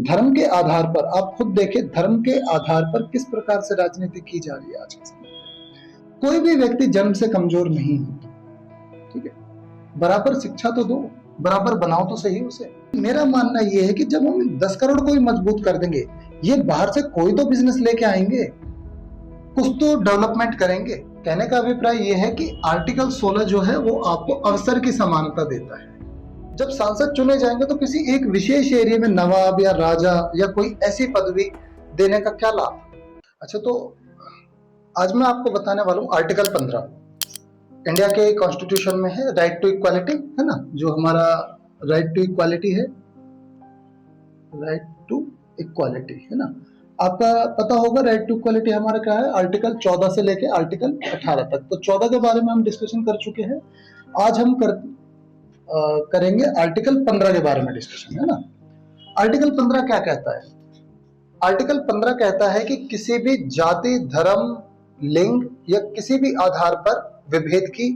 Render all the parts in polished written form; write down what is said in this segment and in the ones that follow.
धर्म के आधार पर आप खुद देखें, धर्म के आधार पर किस प्रकार से राजनीति की जा रही है आज के समय में। कोई भी व्यक्ति जन्म से कमजोर नहीं होता, ठीक है। बराबर शिक्षा तो दो, बराबर बनाओ तो सही उसे। मेरा मानना यह है कि जब हम 10 करोड़ को ही मजबूत कर देंगे, ये बाहर से कोई तो बिजनेस लेके आएंगे, कुछ तो डेवलपमेंट करेंगे। कहने का अभिप्राय यह है कि आर्टिकल 16 जो है वो आपको अवसर की समानता देता है। जब सांसद चुने जाएंगे तो किसी एक विशेष एरिया में नवाब या राजा या कोई ऐसी पदवी देने का क्या लाभ। अच्छा, तो आज मैं आपको बताने वाला हूं आर्टिकल 15 इंडिया के कॉन्स्टिट्यूशन में है, राइट टू इक्वालिटी, है ना। जो हमारा राइट टू इक्वालिटी है, राइट टू इक्वालिटी, है ना। आपका पता होगा राइट टू इक्वालिटी हमारा क्या है, आर्टिकल 14 से लेके आर्टिकल 18 तक। तो 14 के बारे में हम डिस्कशन कर चुके हैं। आज हम करेंगे आर्टिकल 15 के बारे में डिस्कशन, है ना। आर्टिकल 15 क्या कहता है? आर्टिकल 15 कहता है कि किसी भी जाति, धर्म, लिंग या किसी भी आधार पर विभेद की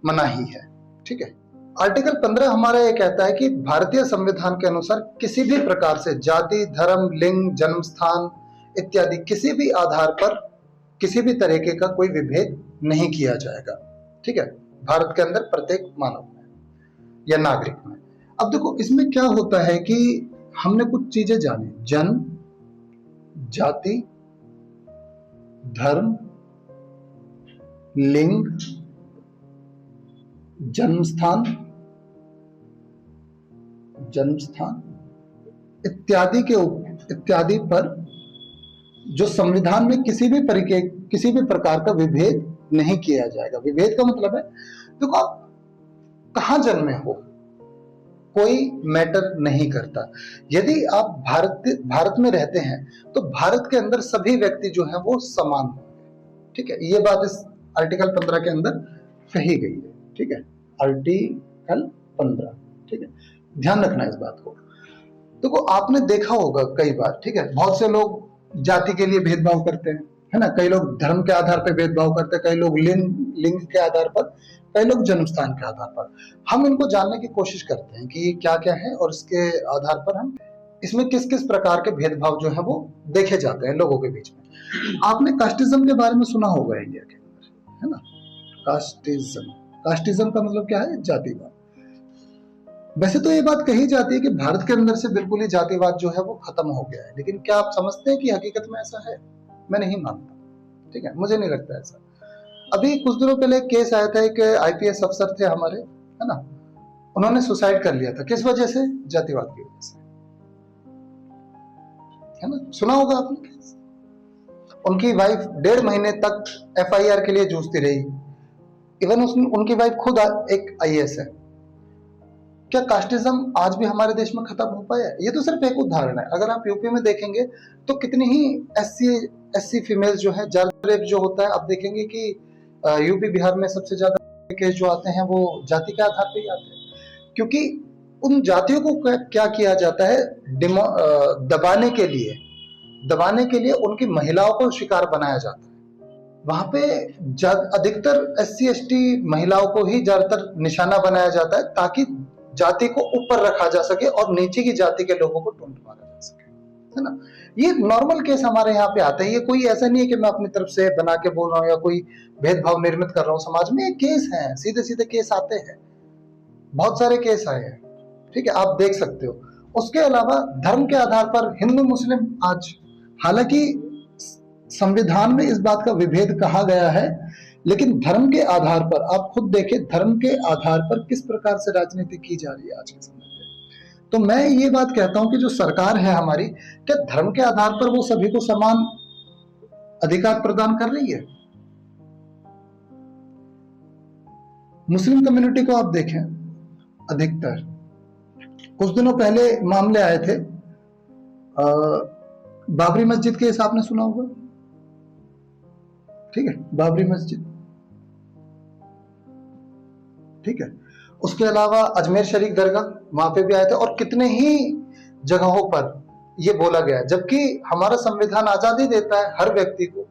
मनाही है, ठीक है। आर्टिकल 15 हमारा ये कहता है कि भारतीय संविधान के अनुसार किसी भी प्रकार से जाति, धर्म, लिंग, जन्म स्थान इत्यादि किसी भी आधार पर किसी भी तरीके का कोई विभेद नहीं किया जाएगा, ठीक है, भारत के अंदर प्रत्येक मानव में या नागरिक में। अब देखो इसमें क्या होता है कि हमने कुछ चीजें जानी, जन्म, जाति, धर्म, लिंग, जन्म स्थान इत्यादि पर जो संविधान में किसी भी प्रकार का विभेद नहीं किया जाएगा। विभेद का मतलब है, देखो आप कहां जन्मे हो कोई मैटर नहीं करता। यदि आप भारत में रहते हैं तो भारत के अंदर सभी व्यक्ति जो है वो समान होंगे, ठीक है। ये बात इस आर्टिकल 15 के अंदर कही गई है, ठीक है। आर्टिकल 15, ठीक है, ध्यान रखना इस बात को। देखो आपने देखा होगा कई बार, ठीक है, बहुत से लोग जाति के लिए भेदभाव करते हैं, है ना। कई लोग धर्म के आधार पर भेदभाव करते हैं, कई लोग लिंग के आधार पर, कई लोग जन्म स्थान के आधार पर। हम इनको जानने की कोशिश करते हैं कि ये क्या क्या है और इसके आधार पर हम इसमें किस किस प्रकार के भेदभाव जो है वो देखे जाते हैं लोगों के बीच में। आपने कास्टिज्म के बारे में सुना होगा इंडिया के अंदर, है ना। कास्टिज्म का मतलब क्या है? जातिवाद। वैसे तो ये बात कही जाती है कि भारत के अंदर से बिल्कुल ही जातिवाद जो है वो खत्म हो गया है, लेकिन क्या आप समझते हैं कि हकीकत में ऐसा है? मैं नहीं मानता, ठीक है, मुझे नहीं लगता ऐसा। अभी कुछ दिनों पहले केस आया था, एक आईपीएस अफसर थे हमारे, है ना, उन्होंने सुसाइड कर लिया था। किस वजह से? जातिवाद की वजह से, है ना। सुना होगा आपने। उनकी वाइफ 1.5 महीने तक एफआईआर के लिए जूझती रही। इवन उनकी वाइफ खुद एक आईएएस है। क्या कास्टिज्म आज भी हमारे देश में खत्म हो पाया? ये तो सिर्फ एक उदाहरण है। अगर आप यूपी में देखेंगे तो कितनी ही एससी फीमेल जो है, जाति रेप जो होता है, आप देखेंगे कि यूपी बिहार में सबसे ज्यादा केस जो आते हैं वो जाति के आधार पर ही आते हैं, क्योंकि उन जातियों को क्या किया जाता है, दबाने के लिए उनकी महिलाओं को शिकार बनाया जाता है। वहां पे अधिकतर एससी एसटी महिलाओं को ही ज्यादातर निशाना बनाया जाता है, ताकि जाति को ऊपर रखा जा सके और नीचे की जाति के लोगों को टूट मारा जा सके, है ना। ये नॉर्मल केस हमारे यहाँ पे आते हैं। ये कोई ऐसा नहीं है कि मैं अपनी तरफ से बना के बोल रहा हूँ या कोई भेदभाव निर्मित कर रहा हूँ समाज में। ये केस है, सीधे सीधे केस आते हैं, बहुत सारे केस आए हैं, ठीक है, आप देख सकते हो। उसके अलावा धर्म के आधार पर हिंदू मुस्लिम, आज हालांकि संविधान में इस बात का विभेद कहा गया है, लेकिन धर्म के आधार पर आप खुद देखें, धर्म के आधार पर किस प्रकार से राजनीति की जा रही है आज के समय में। तो मैं ये बात कहता हूं कि जो सरकार है हमारी, क्या धर्म के आधार पर वो सभी को समान अधिकार प्रदान कर रही है? मुस्लिम कम्युनिटी को आप देखें, अधिकतर कुछ दिनों पहले मामले आए थे, बाबरी मस्जिद केस आपने सुना होगा, ठीक है, बाबरी मस्जिद, ठीक है। उसके अलावा अजमेर शरीफ दरगाह, वहां पे भी आए थे, और कितने ही जगहों पर ये बोला गया, जबकि हमारा संविधान आजादी देता है हर व्यक्ति को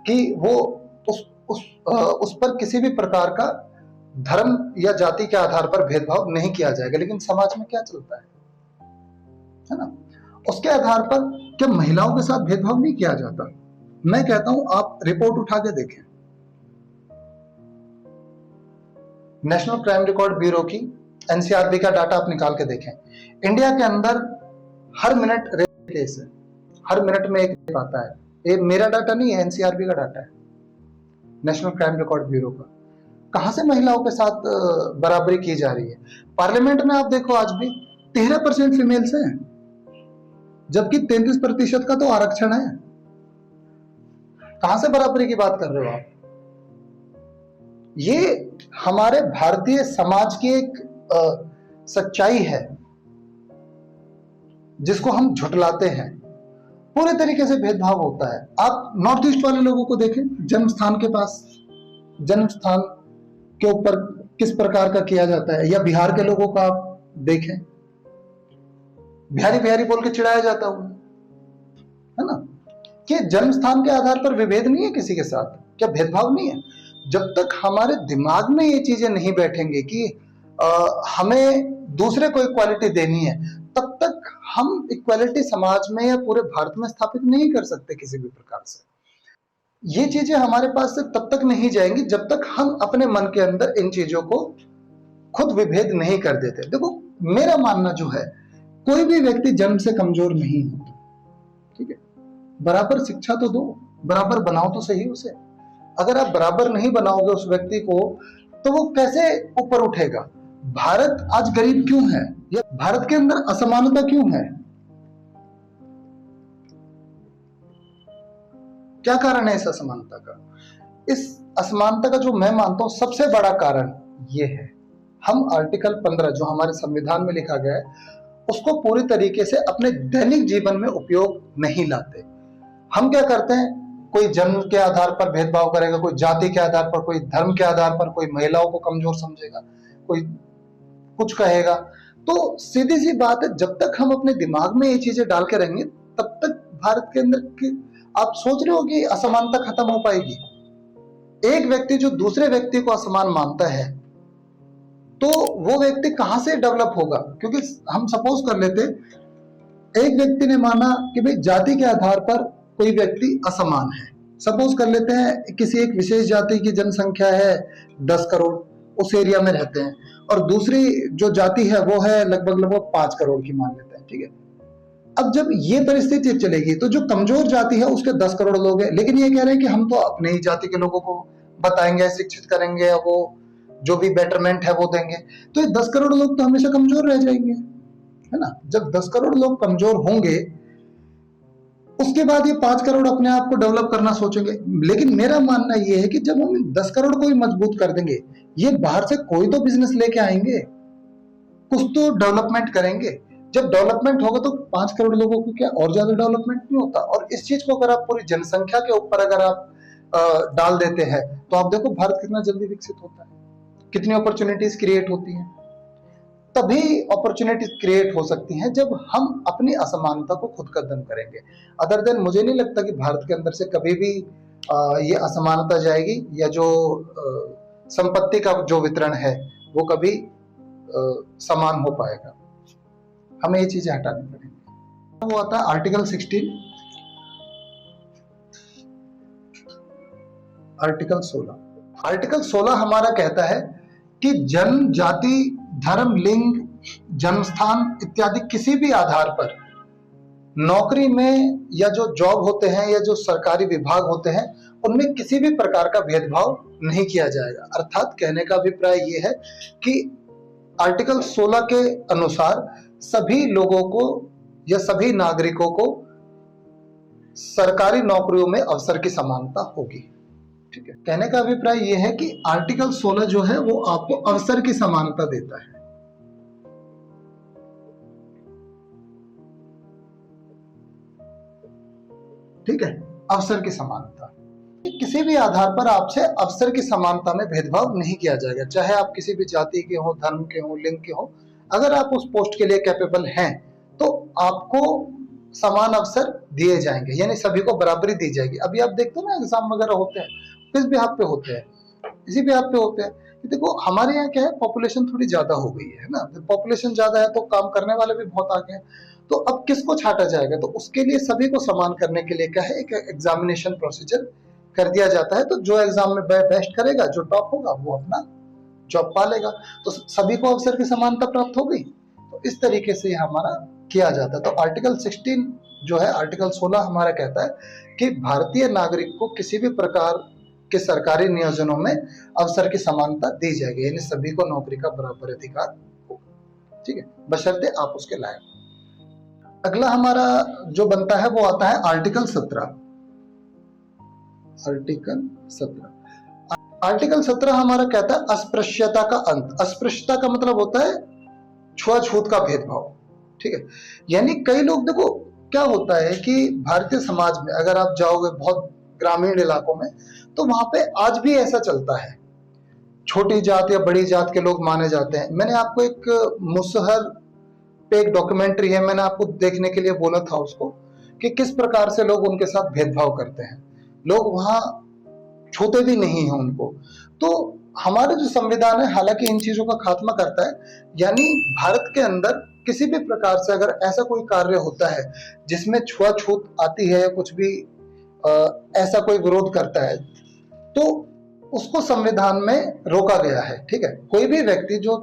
कि वो उस पर किसी भी प्रकार का धर्म या जाति के आधार पर भेदभाव नहीं किया जाएगा। लेकिन समाज में क्या चलता है ना। उसके आधार पर क्या महिलाओं के साथ भेदभाव नहीं किया जाता? मैं कहता हूं आप रिपोर्ट उठा के देखें, नेशनल क्राइम रिकॉर्ड ब्यूरो की, एनसीआरबी का डाटा आप निकाल के देखें। इंडिया के अंदर हर मिनट रेप केस है, हर मिनट में एक रेप आता है। ये मेरा डाटा नहीं है, एनसीआरबी का डाटा है, नेशनल क्राइम रिकॉर्ड ब्यूरो का। कहां से महिलाओं के साथ बराबरी की जा रही है? पार्लियामेंट में आप देखो आज भी 13% फीमेल्स हैं, जबकि 33% का तो आरक्षण है। कहां से बराबरी की बात कर रहे हो आप? ये हमारे भारतीय समाज की एक सच्चाई है जिसको हम झुठलाते हैं। पूरे तरीके से भेदभाव होता है। आप नॉर्थ ईस्ट वाले लोगों को देखें, जन्म स्थान के पास, जन्म स्थान के ऊपर किस प्रकार का किया जाता है, या बिहार के लोगों का आप देखें, बिहारी बिहारी बोल के चिढ़ाया जाता है ना, कि जन्म स्थान के आधार पर विभेद नहीं है किसी के साथ, क्या भेदभाव नहीं है? जब तक हमारे दिमाग में ये चीजें नहीं बैठेंगे कि हमें दूसरे को इक्वालिटी देनी है, तब तक हम इक्वालिटी समाज में या पूरे भारत में स्थापित नहीं कर सकते किसी भी प्रकार से। ये चीजें हमारे पास से तब तक नहीं जाएंगी जब तक हम अपने मन के अंदर इन चीजों को खुद विभेद नहीं कर देते। देखो, मेरा मानना जो है, कोई भी व्यक्ति जन्म से कमजोर नहीं है, ठीक है? बराबर शिक्षा तो दो, बराबर बनाओ तो सही उसे। अगर आप बराबर नहीं बनाओगे उस व्यक्ति को, तो वो कैसे ऊपर उठेगा? भारत आज गरीब क्यों है, या भारत के अंदर असमानता क्यों है? क्या कारण है इस असमानता का? इस असमानता का जो मैं मानता हूं सबसे बड़ा कारण ये है, हम आर्टिकल 15 जो हमारे संविधान में लिखा गया है, उसको पूरी तरीके से अपने दैनिक जीवन में उपयोग नहीं लाते। हम क्या करते हैं, कोई जन्म के आधार पर भेदभाव करेगा, कोई जाति के आधार पर, कोई धर्म के आधार पर, कोई महिलाओं को कमजोर समझेगा, कोई कुछ कहेगा। तो सीधी सी बात है, जब तक हम अपने दिमाग में ये चीजें डाल के रहेंगे, तब तक भारत के अंदर की आप सोच रहे हो कि असमानता खत्म हो पाएगी? एक व्यक्ति जो दूसरे व्यक्ति को असमान मानता है, तो वो व्यक्ति कहां से डेवलप होगा? क्योंकि हम सपोज कर लेते, एक व्यक्ति ने माना कि भाई जाति के आधार पर कोई व्यक्ति असमान है। सपोज कर लेते हैं किसी एक विशेष जाति की जनसंख्या है 10 करोड़, उस एरिया में रहते हैं, और दूसरी जो जाति है वो है लगभग 5 करोड़ की मान लेते हैं, ठीक है? अब जब ये परिस्थिति चलेगी, तो जो कमजोर जाति है उसके 10 करोड़ लोग हैं, लेकिन ये कह रहे हैं कि हम तो अपने ही जाति के लोगों को बताएंगे, शिक्षित करेंगे, वो जो भी बेटरमेंट है वो देंगे। तो ये 10 करोड़ लोग तो हमेशा कमजोर रह जाएंगे, है ना? जब 10 करोड़ लोग कमजोर होंगे, उसके बाद ये 5 करोड़ अपने आप को डेवलप करना सोचेंगे। लेकिन मेरा मानना ये है कि जब हम 10 करोड़ को ही मजबूत कर देंगे, ये बाहर से कोई तो बिजनेस लेके आएंगे, कुछ तो डेवलपमेंट करेंगे। जब डेवलपमेंट होगा तो 5 करोड़ लोगों को क्या और ज्यादा डेवलपमेंट नहीं होता? और इस चीज को अगर आप पूरी जनसंख्या के ऊपर अगर आप डाल देते हैं, तो आप देखो भारत कितना जल्दी विकसित होता है, कितनी अपॉर्चुनिटीज क्रिएट होती हैं। तभी अपॉर्चुनिटीज क्रिएट हो सकती हैं जब हम अपनी असमानता को खुद कदम करेंगे। अदर देन मुझे नहीं लगता कि भारत के अंदर से कभी भी ये असमानता जाएगी, या जो संपत्ति का जो वितरण है वो कभी समान हो पाएगा। हमें ये चीजें हटानी पड़ेंगी। वो आता है आर्टिकल 16, आर्टिकल 16। आर्टिकल 16 हमारा कहता है कि जन्म, जाति, धर्म, लिंग, जन्मस्थान इत्यादि किसी भी आधार पर नौकरी में या जो जॉब होते हैं या जो सरकारी विभाग होते हैं, उनमें किसी भी प्रकार का भेदभाव नहीं किया जाएगा। अर्थात कहने का अभिप्राय यह है कि आर्टिकल 16 के अनुसार सभी लोगों को या सभी नागरिकों को सरकारी नौकरियों में अवसर की समानता होगी, ठीक है? कहने का अभिप्राय यह है कि आर्टिकल 16 जो है वो आपको अवसर की समानता देता है, ठीक है? अवसर की समानता, किसी भी आधार पर आपसे अवसर की समानता में भेदभाव नहीं किया जाएगा, चाहे आप किसी भी जाति के हो, धर्म के हो, लिंग के हो। अगर आप उस पोस्ट के लिए कैपेबल हैं, तो आपको समान अवसर दिए जाएंगे, यानी सभी को बराबरी दी जाएगी। अभी आप देखते हो ना, एग्जाम वगैरह होते हैं, किस बिहाफ पे होते हैं? इसी बिहाफ पे होते हैं। देखो, हमारे यहाँ क्या है, पॉपुलेशन थोड़ी ज्यादा हो गई है ना, पॉपुलेशन ज्यादा है तो काम करने वाले भी बहुत आ गए हैं। तो अब किसको छांटा जाएगा? तो उसके लिए सभी को समान करने के लिए क्या है, एक एग्जामिनेशन प्रोसीजर कर दिया जाता है। तो जो एग्जाम में बेस्ट करेगा, जो टॉप होगा, वो अपना जॉब पा लेगा। तो सभी को अवसर की समानता प्राप्त हो गई। तो इस तरीके से हमारा किया जाता है। तो आर्टिकल 16 जो है, आर्टिकल 16 हमारा कहता है कि भारतीय नागरिक को किसी भी प्रकार के सरकारी नियोजनों में अवसर की समानता दी जाएगी, यानी सभी को नौकरी का बराबर अधिकार होगा। ठीक है, बशर्ते आप उसके लायक। अगला हमारा जो बनता है वो आता है आर्टिकल 17। आर्टिकल 17, आर्टिकल 17 हमारा कहता है अस्पृश्यता का अंत। अस्पृश्यता का मतलब होता है छुआछूत का भेदभाव। ठीक है, यानी कई लोग, देखो क्या होता है कि भारतीय समाज में अगर आप जाओगे बहुत ग्रामीण इलाकों में, तो वहां पे आज भी ऐसा चलता है, छोटी जात या बड़ी जात के लोग माने जाते हैं। मैंने आपको एक मुसहर पे एक डॉक्यूमेंट्री है, मैंने आपको देखने के लिए बोला था उसको, कि किस प्रकार से लोग उनके साथ भेदभाव करते हैं। लोग वहां छूते भी नहीं है उनको। तो हमारा जो संविधान है हालांकि इन चीजों का खात्मा करता है, यानी भारत के अंदर किसी भी प्रकार से अगर ऐसा कोई कार्य होता है जिसमें छुआछूत आती है, कुछ भी ऐसा कोई विरोध करता है, तो उसको संविधान में रोका गया है। ठीक है, कोई भी व्यक्ति जो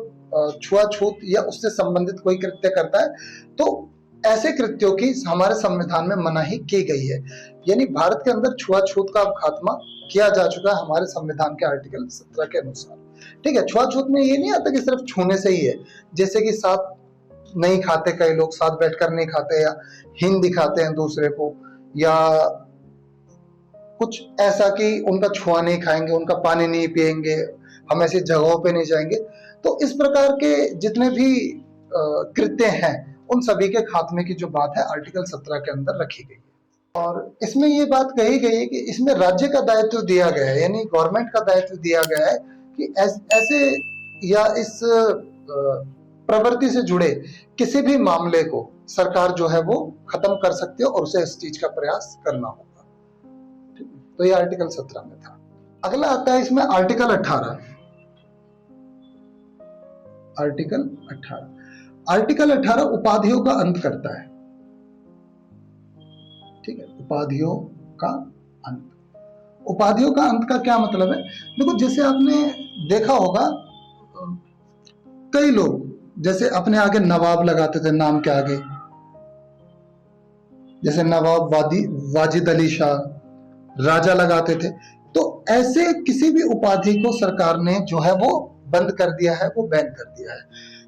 छुआछूत या उससे संबंधित कोई कृत्य करता है, तो ऐसे कृत्यों की हमारे संविधान में मनाही की गई है। यानी भारत के अंदर छुआछूत का खात्मा किया जा चुका है हमारे संविधान के आर्टिकल 17 के अनुसार। ठीक है, छुआछूत में ये नहीं आता कि सिर्फ छूने से ही है, जैसे कि साथ नहीं खाते, कई लोग साथ बैठकर नहीं खाते, या हीन दिखाते हैं दूसरे को, या कुछ ऐसा कि उनका छुआ नहीं खाएंगे, उनका पानी नहीं पिएंगे, हम ऐसी जगहों पे नहीं जाएंगे। तो इस प्रकार के जितने भी कृत्य हैं, उन सभी के खात्मे की जो बात है आर्टिकल 17 के अंदर रखी गई है। और इसमें ये बात कही गई है कि इसमें राज्य का दायित्व दिया गया है, यानी गवर्नमेंट का दायित्व दिया गया है कि ऐसे या इस प्रवृत्ति से जुड़े किसी भी मामले को सरकार जो है वो खत्म कर सकती है, और उसे इस चीज का प्रयास करना होगा। तो ये आर्टिकल 17 में था। अगला आता है इसमें आर्टिकल 18। आर्टिकल 18, आर्टिकल 18 उपाधियों का अंत करता है। ठीक है, उपाधियों का अंत। उपाधियों का अंत का क्या मतलब है? देखो, जैसे आपने देखा होगा, कई लोग जैसे अपने आगे नवाब लगाते थे नाम के आगे, जैसे नवाब वाजिद अली शाह, राजा लगाते थे। तो ऐसे किसी भी उपाधि को सरकार ने जो है वो बंद कर दिया है, वो बैन कर दिया है,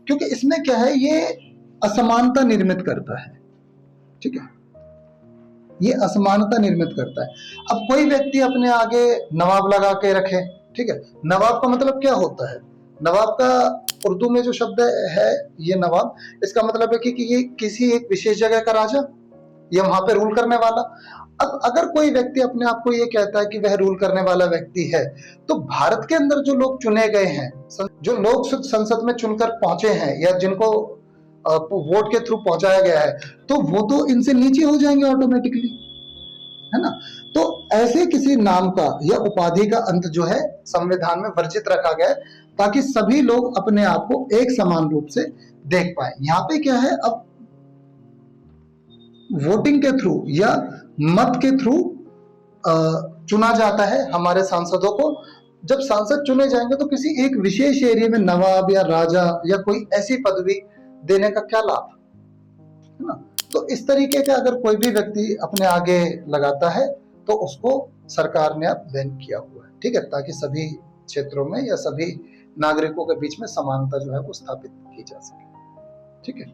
क्योंकि इसमें क्या है, ये असमानता निर्मित करता है। ठीक है, ये असमानता निर्मित करता है। अब कोई व्यक्ति अपने आगे नवाब लगा के रखे, ठीक है, नवाब का मतलब क्या होता है? नवाब का उर्दू में जो शब्द है ये नवाब, इसका मतलब है कि ये किसी एक विशेष जगह का राजा या वहां पे रूल करने वाला। अब अगर कोई व्यक्ति अपने आप को ये कहता है कि वह रूल करने वाला व्यक्ति है, तो भारत के अंदर जो लोग चुने गए हैं, जो लोग संसद में चुनकर पहुंचे हैं, या जिनको वोट के थ्रू पहुंचाया गया है, तो वो तो इनसे नीचे हो जाएंगे ऑटोमेटिकली, है ना। तो ऐसे किसी नाम का या उपाधि का अंत जो है संविधान में वर्जित रखा गया है, ताकि सभी लोग अपने आप को एक समान रूप से देख पाए। यहाँ पे क्या है, अब वोटिंग के थ्रू या मत के थ्रू चुना जाता है हमारे सांसदों को। जब सांसद चुने जाएंगे तो किसी एक विशेष एरिया में नवाब या राजा या कोई ऐसी पदवी देने का क्या लाभ, है ना। तो इस तरीके का अगर कोई भी व्यक्ति अपने आगे लगाता है, तो उसको सरकार ने अब बैन किया हुआ है। ठीक है, ताकि सभी क्षेत्रों में या सभी नागरिकों के बीच में समानता जो है वो स्थापित की जा सके। ठीक है।